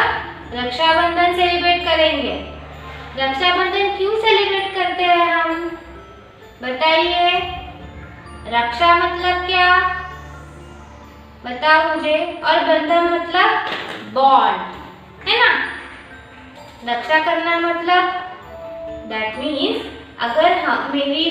सब रक्षाबंधन सेलिब्रेट करेंगे। रक्षाबंधन क्यों सेलिब्रेट करते हैं हम, बताइए। रक्षा मतलब क्या, बताओ मुझे। और बंधन मतलब बॉन्ड, है ना। रक्षा करना मतलब दैट मीन्स अगर हम मेरी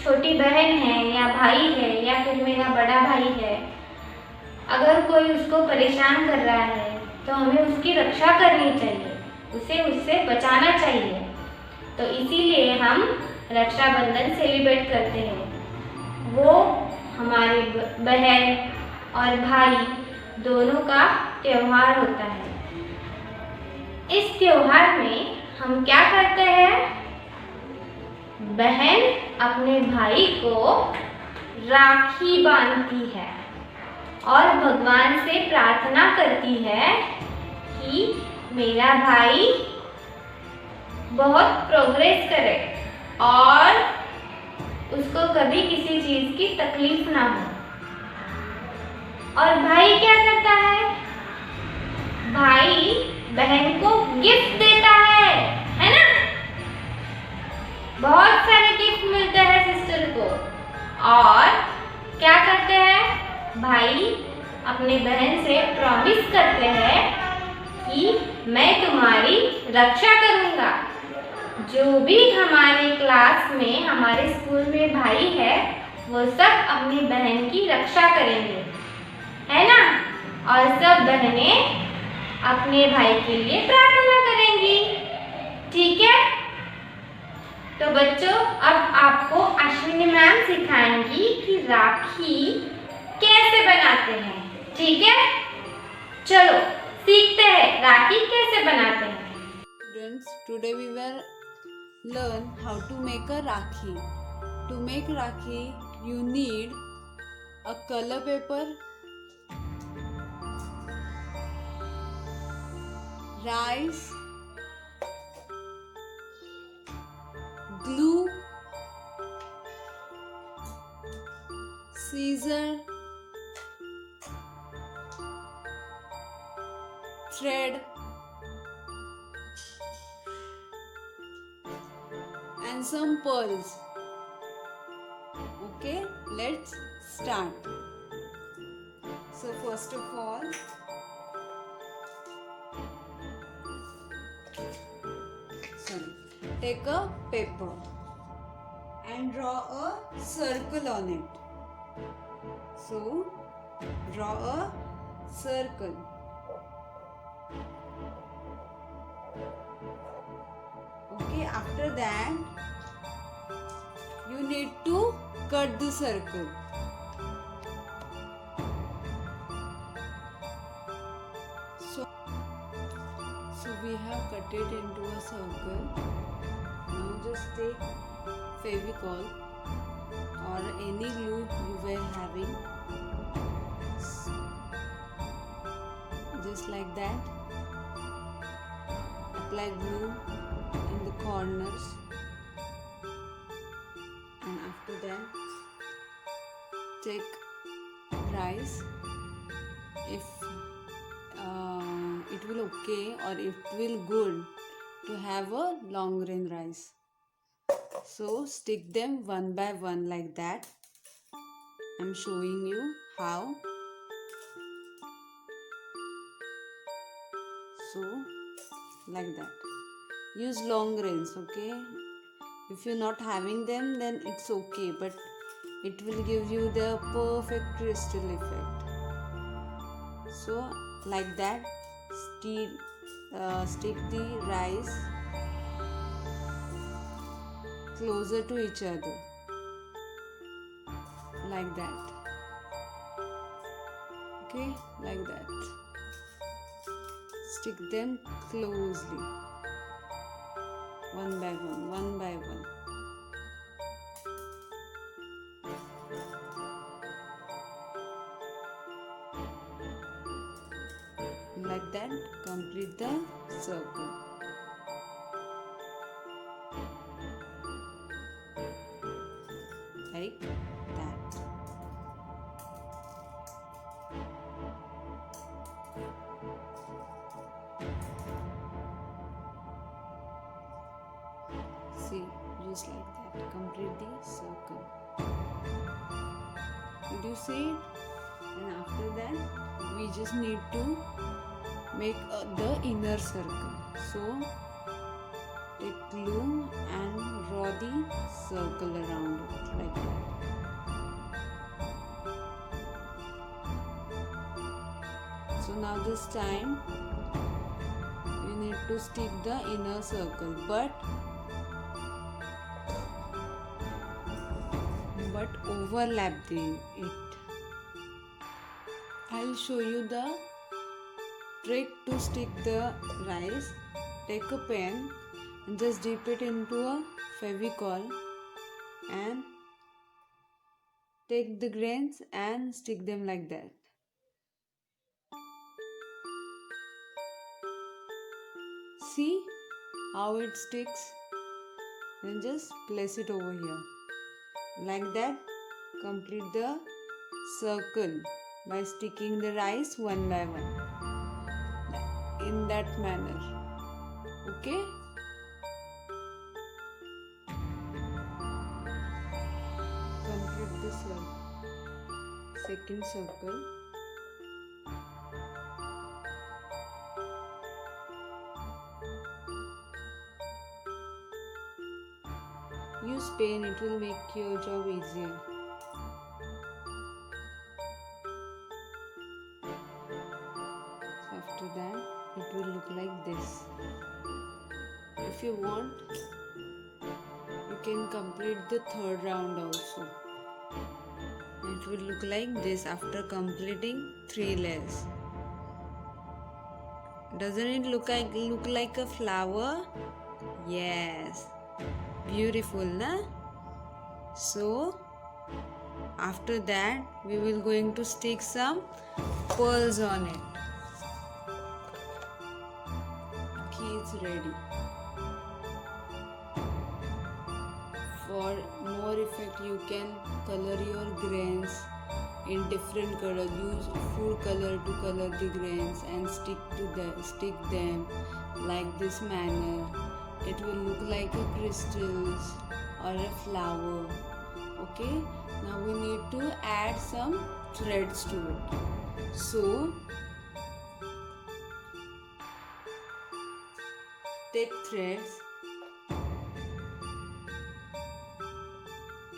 छोटी बहन है या भाई है या फिर मेरा बड़ा भाई है, अगर कोई उसको परेशान कर रहा है तो हमें उसकी रक्षा करनी चाहिए, उसे उससे बचाना चाहिए। तो इसीलिए हम रक्षाबंधन सेलिब्रेट करते हैं। वो हमारे बहन और भाई दोनों का त्योहार होता है। इस त्योहार में हम क्या करते हैं, बहन अपने भाई को राखी बांधती है और भगवान से प्रार्थना करती है कि मेरा भाई बहुत प्रोग्रेस करे और उसको कभी किसी चीज की तकलीफ ना हो। और भाई क्या करता है, भाई बहन को गिफ्ट देता है ना। बहुत सारे गिफ्ट मिलते हैं सिस्टर को। और क्या करते हैं, भाई अपने बहन से प्रॉमिस करते हैं कि मैं तुम्हारी रक्षा करूंगा। जो भी हमारे क्लास में हमारे स्कूल में भाई है वो सब अपनी बहन की रक्षा करेंगे, है ना। और सब बहनें अपने भाई के लिए प्रार्थना करेंगी, ठीक है। तो बच्चों अब आपको अश्विनी मैम सिखाएंगी कि राखी कैसे बनाते हैं, ठीक है। चलो सीखते हैं राखी कैसे बनाते हैं। Students, today we will learn how to make a rakhi. To make rakhi, you need a color paper, rice, glue, scissor, thread, and some pearls. Okay, let's start. So first of all, take a paper and draw a circle on it. So draw a circle. Okay, after that you need to cut the circle. So we have cut it into a circle. Now just take Fevicol or any glue you were having, just like that. Apply glue in the corners, and after that take rice. If it will okay or it will good to have a long grain rice, so stick them one by one like that. I'm showing you how. So like that, use long grains, okay. If you're not having them then it's okay, but it will give you the perfect crystal effect. So like that, stick the rice closer to each other like that. Okay, like that. Stick them closely, one by one, one by one. Like that, complete the circle. Like that. just like that. Complete the circle. Did you see it? And after that we just need to make the inner circle. So take glue and draw the circle around it like that. So now this time you need to stick the inner circle, but overlap it. I'll show you the trick to stick the rice. Take a pen and just dip it into a Fevicol and take the grains and stick them like that. See how it sticks? Then just place it over here. Like that, complete the circle by sticking the rice one by one. In that manner. Okay? Complete the second circle. Use pen, it will make your job easier. So after that, it will look like this. If you want, you can complete the third round also. It will look like this after completing 3 layers. Doesn't it look like a flower? Yes. Beautiful, na? So after that we will going to stick some pearls on it. Okay, it's ready. For more effect you can color your grains in different color. Use food color to color the grains and stick them like this manner. It will look like a crystals or a flower. Okay, now we need to add some threads to it. So take threads.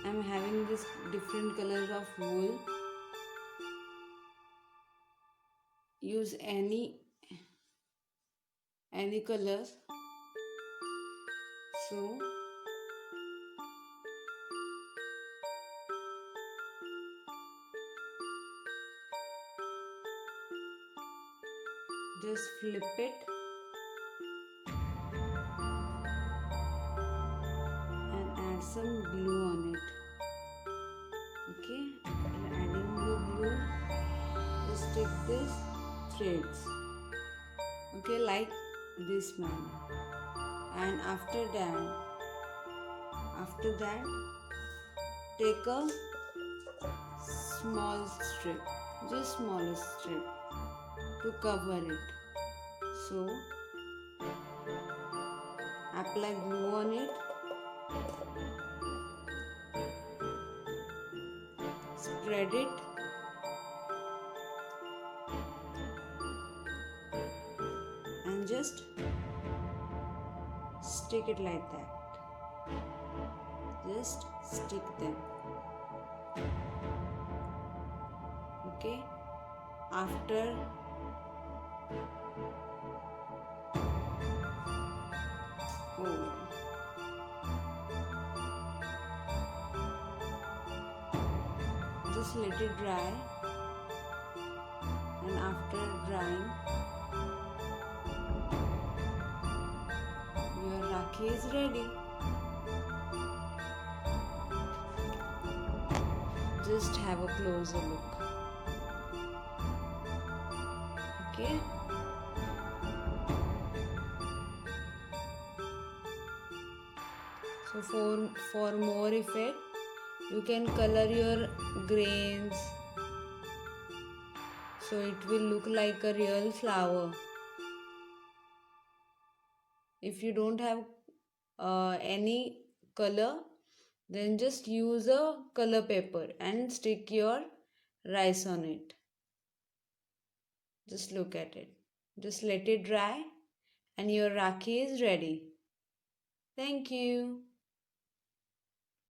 I'm having this different colors of wool. Use any colors. So just flip it and add some glue on it. Okay, after adding the glue, just take this threads. Okay, like this manner. And after that take a small strip, just smallest strip to cover it. So apply glue on it, spread it, and just stick it like that. Just stick them. Okay, after just let it dry, and after drying your Rakhi is ready. Just have a closer look. Okay. So for more effect, you can color your grains so it will look like a real flower. If you don't have any color, then just use a color paper and stick your rice on it. Just look at it. Just let it dry and your Rakhi is ready. Thank you.